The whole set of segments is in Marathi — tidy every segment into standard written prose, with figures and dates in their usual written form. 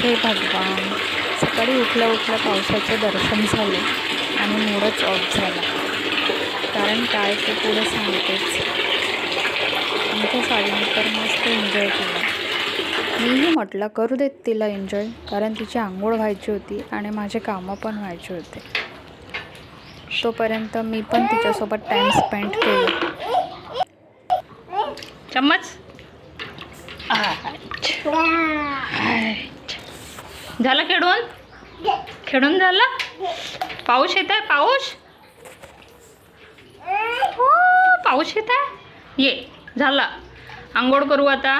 हे भगवान, सकाळी उठल्या उठल्या पावसाचे दर्शन झाले आणि मूडच ऑफ झाला. कारण काय ते पुढे सांगतेच. आमच्या साडीने तर मस्त एन्जॉय केला. मीही म्हटलं करू देत तिला एन्जॉय, कारण तिची आंघोळ व्हायची होती आणि माझे कामं पण व्हायचे होते. तोपर्यंत मी पण तिच्यासोबत टाईम स्पेंड केला. चम्मच झालं खेळून झालं. पाऊस येत आहे. पाऊस येत आहे. ये झालं. आंघोळ करू आता.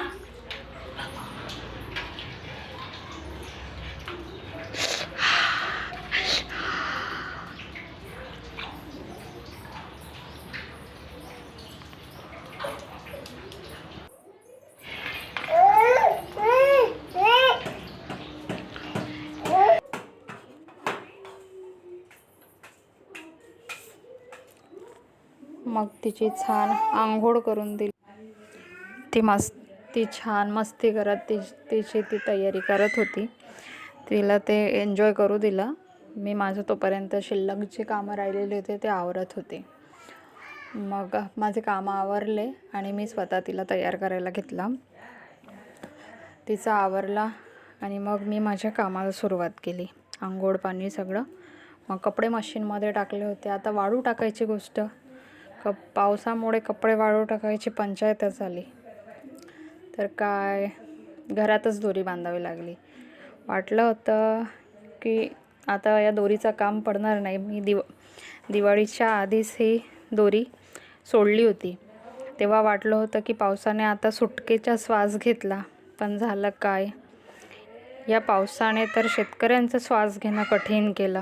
मग तिची छान आंघोळ करून दिली. ती छान मस्ती करत तिची तयारी करत होती. तिला ते एन्जॉय करू दिलं. मी माझं तोपर्यंत शिल्लक जे कामं राहिलेले होते ते आवरत होते. मग माझे कामं आवरले आणि मी स्वतः तिला तयार करायला घेतला. तिचा आवरला आणि मग मी माझ्या कामाला सुरुवात केली. आंघोळ पाणी सगळं. मग कपडे मशीनमध्ये टाकले होते. आता वाळू टाकायची गोष्ट. पावसामुळे कपडे वाळू टाकायची पंचायतच झाली. तर काय घरातच दोरी बांधावी लागली. वाटलं होतं की आता या दोरीचं काम पडणार नाही. मी दिवाळीच्या आधीच ही दोरी सोडली होती. तेव्हा वाटलं होतं की पावसाने आता सुटकेचा श्वास घेतला. पण झालं काय, या पावसाने तर शेतकऱ्यांचा श्वास घेणं कठीण केलं.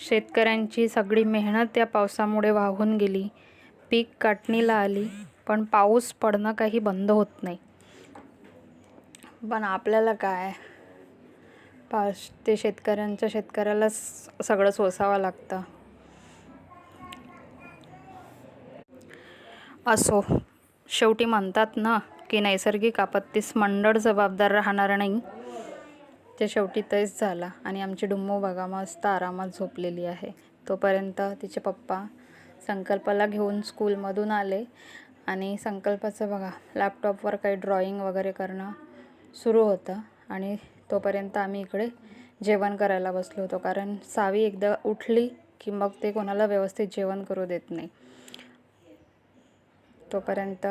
शेतकऱ्यांची सगळी मेहनत या पावसामुळे वाहून गेली. पीक काढणीला आली, पण पाऊस पडणं काही बंद होत नाही. पण आपल्याला काय, ते शेतकऱ्यालाच सगळं सोसावं लागतं. असो, शेवटी म्हणतात ना की नैसर्गिक आपत्तीस मंडळ जबाबदार राहणार नाही. ते शेवटी तेच झालं. आणि आमची डुम्मू बघा मस्त आरामात झोपलेली आहे. तोपर्यंत तिचे पप्पा संकल्पाला घेऊन स्कूलमधून आले आणि संकल्पाचं बघा लॅपटॉपवर काही ड्रॉइंग वगैरे करणं सुरू होतं. आणि तोपर्यंत आम्ही इकडे जेवण करायला बसलो होतो. कारण सावी एकदा उठली की मग ते कोणाला व्यवस्थित जेवण करू देत नाही. तोपर्यंत